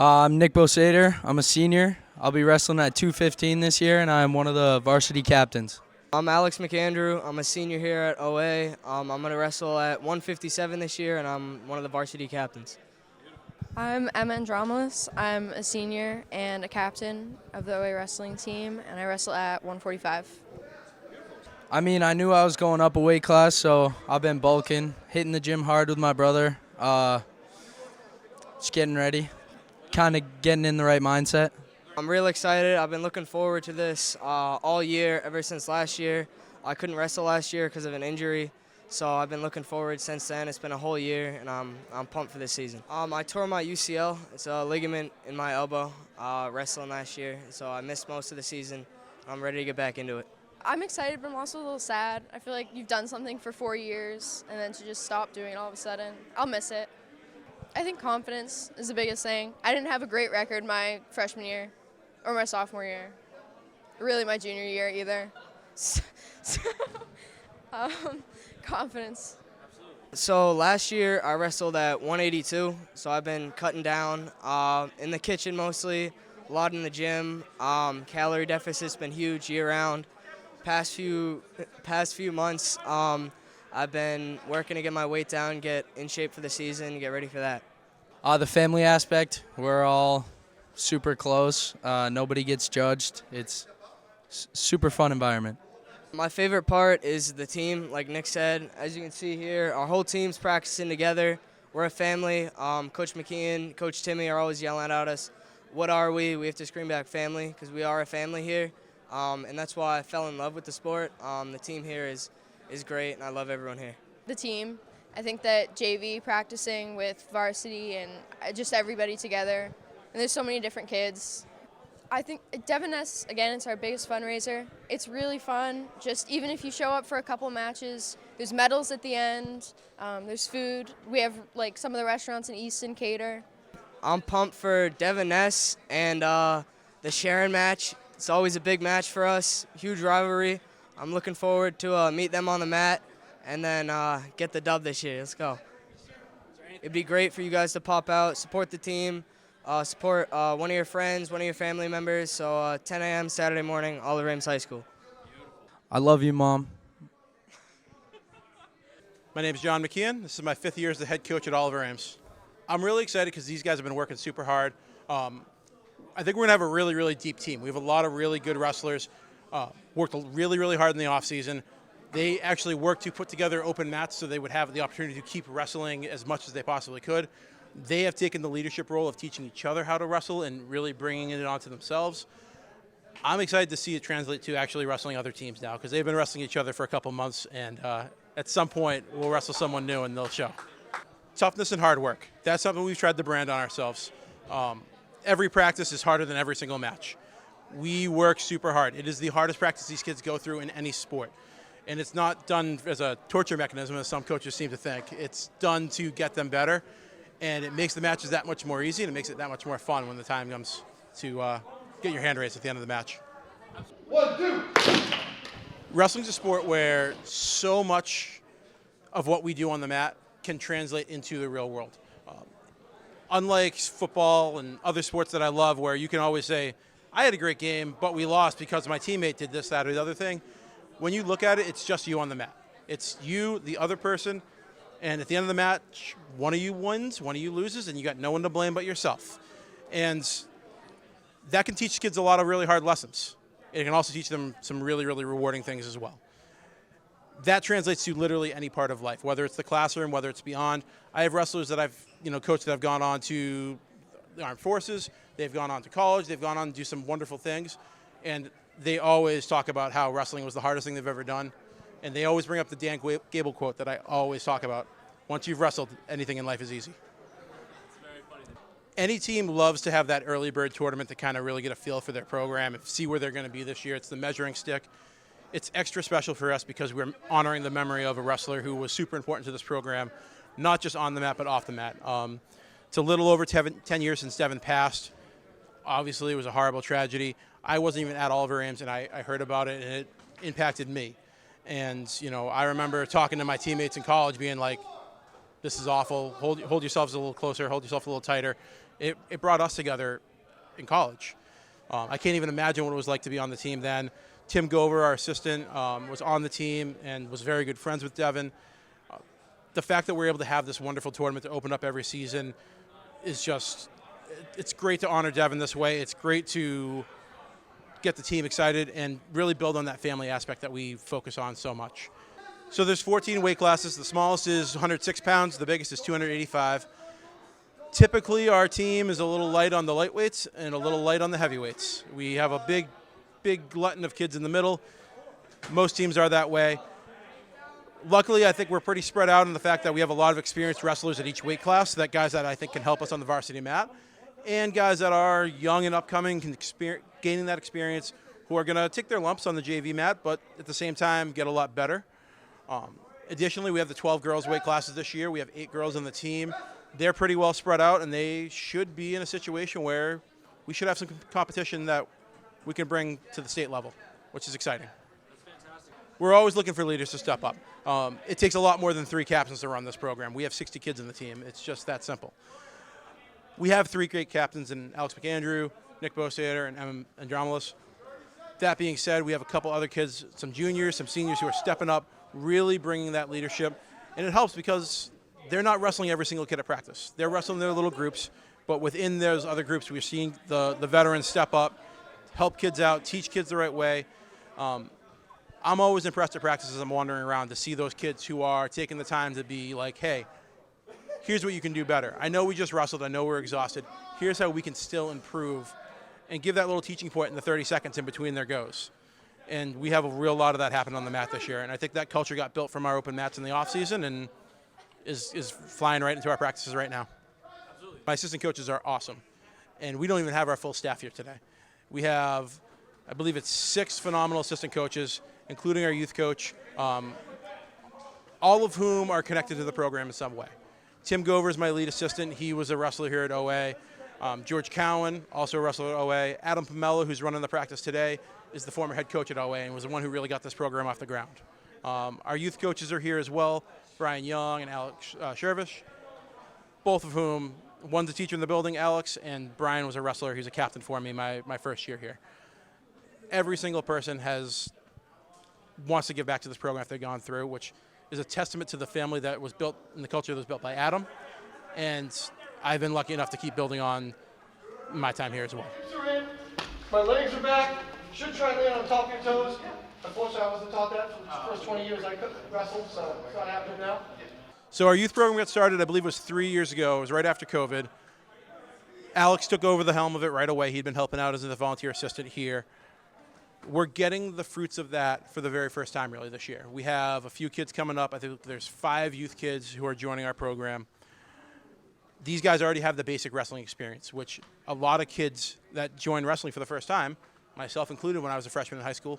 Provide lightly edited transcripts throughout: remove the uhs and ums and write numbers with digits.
I'm Nick Bosader. I'm a senior. I'll be wrestling at 215 this year, and I'm one of the varsity captains. I'm Alex McAndrew. I'm a senior here at OA. I'm going to wrestle at 157 this year, and I'm one of the varsity captains. I'm Emma Andromoulos. I'm a senior and a captain of the OA wrestling team, and I wrestle at 145. I mean, I knew I was going up a weight class, so I've been bulking, hitting the gym hard with my brother, just getting ready, kind of getting in the right mindset. I'm real excited. I've been looking forward to this all year, ever since last year. I couldn't wrestle last year because of an injury, so I've been looking forward since then. It's been a whole year, and I'm pumped for this season. I tore my UCL. It's a ligament in my elbow wrestling last year, so I missed most of the season. I'm ready to get back into it. I'm excited, but I'm also a little sad. I feel like you've done something for 4 years, and then to just stop doing it all of a sudden, I'll miss it. I think confidence is the biggest thing. I didn't have a great record my freshman year or my sophomore year, really my junior year either. So, confidence. So last year I wrestled at 182, so I've been cutting down in the kitchen mostly, a lot in the gym. Calorie deficit's been huge year-round. Past few months, I've been working to get my weight down, get in shape for the season, get ready for that. The family aspect, we're all super close. Nobody gets judged. It's super fun environment. My favorite part is the team, like Nick said. As you can see here, our whole team's practicing together. We're a family. Coach McKeon, Coach Timmy are always yelling at us, what are we? We have to scream back family, because we are a family here. And that's why I fell in love with the sport. The team here is great, and I love everyone here. The team, I think that JV practicing with varsity and just everybody together, and there's so many different kids. I think Devon S, again, it's our biggest fundraiser. It's really fun, just even if you show up for a couple matches, there's medals at the end, there's food. We have like some of the restaurants in Easton cater. I'm pumped for Devon S and the Sharon match. It's always a big match for us, huge rivalry. I'm looking forward to meet them on the mat and then get the dub this year. Let's go. It'd be great for you guys to pop out, support the team, support one of your friends, one of your family members. So 10 a.m. Saturday morning, Oliver Ames High School. I love you, Mom. My name is John McKeon. This is my 5th year as the head coach at Oliver Ames. I'm really excited because these guys have been working super hard. I think we're going to have a really, really deep team. We have a lot of really good wrestlers, worked really, really hard in the offseason. They actually worked to put together open mats so they would have the opportunity to keep wrestling as much as they possibly could. They have taken the leadership role of teaching each other how to wrestle and really bringing it onto themselves. I'm excited to see it translate to actually wrestling other teams now because they've been wrestling each other for a couple months, and at some point we'll wrestle someone new and they'll show. Toughness and hard work. That's something we've tried to brand on ourselves. Every practice is harder than every single match. We work super hard. It is the hardest practice these kids go through in any sport. And it's not done as a torture mechanism, as some coaches seem to think. It's done to get them better, and it makes the matches that much more easy, and it makes it that much more fun when the time comes to get your hand raised at the end of the match. 1, 2. Wrestling's a sport where so much of what we do on the mat can translate into the real world. Unlike football and other sports that I love, where you can always say, I had a great game, but we lost because my teammate did this, that, or the other thing. When you look at it, it's just you on the mat. It's you, the other person, and at the end of the match, one of you wins, one of you loses, and you got no one to blame but yourself. And that can teach kids a lot of really hard lessons. It can also teach them some really, really rewarding things as well. That translates to literally any part of life, whether it's the classroom, whether it's beyond. I have wrestlers that I've coached that have gone on to the armed forces, they've gone on to college, they've gone on to do some wonderful things, and they always talk about how wrestling was the hardest thing they've ever done, and they always bring up the Dan Gable quote that I always talk about, once you've wrestled, anything in life is easy. Any team loves to have that early bird tournament to kind of really get a feel for their program and see where they're going to be this year. It's the measuring stick. It's extra special for us because we're honoring the memory of a wrestler who was super important to this program, not just on the mat, but off the mat. It's a little over 10 years since Devon passed. Obviously, it was a horrible tragedy. I wasn't even at Oliver Ames, and I heard about it, and it impacted me. And, I remember talking to my teammates in college being like, this is awful. Hold yourselves a little closer. Hold yourself a little tighter. it brought us together in college. I can't even imagine what it was like to be on the team then. Tim Gover, our assistant, was on the team and was very good friends with Devin. The fact that we're able to have this wonderful tournament to open up every season is just, it's great to honor Devin this way. It's great to get the team excited and really build on that family aspect that we focus on so much. So there's 14 weight classes. The smallest is 106 pounds. The biggest is 285. Typically, our team is a little light on the lightweights and a little light on the heavyweights. We have a big glutton of kids in the middle. Most teams are that way. Luckily, I think we're pretty spread out in the fact that we have a lot of experienced wrestlers at each weight class, that guys that I think can help us on the varsity mat, and guys that are young and upcoming, gaining that experience, who are going to take their lumps on the JV mat, but at the same time get a lot better. Additionally, we have the 12 girls weight classes this year. We have 8 girls on the team. They're pretty well spread out, and they should be in a situation where we should have some competition that we can bring to the state level, which is exciting. We're always looking for leaders to step up. It takes a lot more than 3 captains to run this program. We have 60 kids in the team. It's just that simple. We have 3 great captains in Alex McAndrew, Nick Bosater, and Emma Andromelos. That being said, we have a couple other kids, some juniors, some seniors who are stepping up, really bringing that leadership. And it helps because they're not wrestling every single kid at practice. They're wrestling their little groups, but within those other groups, we're seeing the veterans step up, help kids out, teach kids the right way. I'm always impressed at practice as I'm wandering around to see those kids who are taking the time to be like, hey, here's what you can do better. I know we just wrestled. I know we're exhausted. Here's how we can still improve, and give that little teaching point in the 30 seconds in between their goes. And we have a real lot of that happen on the mat this year. And I think that culture got built from our open mats in the off season and is flying right into our practices right now. Absolutely. My assistant coaches are awesome. And we don't even have our full staff here today. We have, I believe it's 6 phenomenal assistant coaches, including our youth coach, all of whom are connected to the program in some way. Tim Gover is my lead assistant. He was a wrestler here at OA. George Cowan, also a wrestler at OA. Adam Pomelo, who's running the practice today, is the former head coach at OA and was the one who really got this program off the ground. Our youth coaches are here as well, Brian Young and Alex Shervish, both of whom, one's a teacher in the building, Alex, and Brian was a wrestler. He's a captain for me my first year here. Every single person wants to give back to this program if they've gone through, which is a testament to the family that was built and the culture that was built by Adam. And I've been lucky enough to keep building on my time here as well. My legs are back. Should try and land on top of your toes. Unfortunately, I wasn't taught that for the first 20 years I couldn't wrestle, so it's not happening now. So our youth program got started, I believe it was 3 years ago. It was right after COVID. Alex took over the helm of it right away. He'd been helping out as a volunteer assistant here. We're getting the fruits of that for the very first time really this year. We have a few kids coming up. I think there's 5 youth kids who are joining our program. These guys already have the basic wrestling experience, which a lot of kids that join wrestling for the first time, myself included when I was a freshman in high school,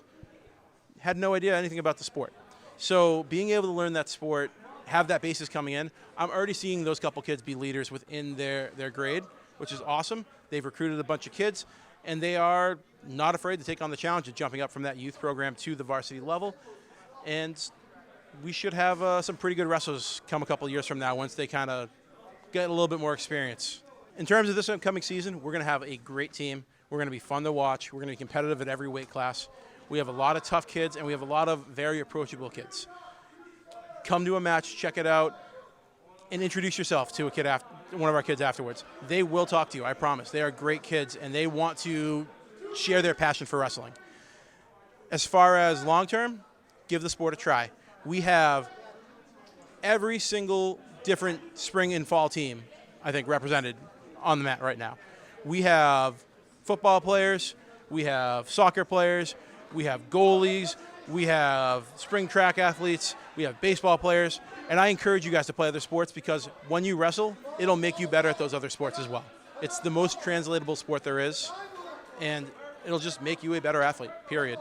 had no idea anything about the sport. So being able to learn that sport, have that basis coming in, I'm already seeing those couple kids be leaders within their grade, which is awesome. They've recruited a bunch of kids, and they are not afraid to take on the challenge of jumping up from that youth program to the varsity level. And we should have some pretty good wrestlers come a couple years from now once they kind of get a little bit more experience. In terms of this upcoming season, we're going to have a great team. We're going to be fun to watch. We're going to be competitive at every weight class. We have a lot of tough kids, and we have a lot of very approachable kids. Come to a match, check it out, and introduce yourself to one of our kids afterwards. They will talk to you, I promise. They are great kids, and they want to share their passion for wrestling. As far as long-term, give the sport a try. We have every single different spring and fall team, I think, represented on the mat right now. We have football players, we have soccer players, we have goalies, we have spring track athletes, we have baseball players, and I encourage you guys to play other sports because when you wrestle, it'll make you better at those other sports as well. It's the most translatable sport there is, and it'll just make you a better athlete, period.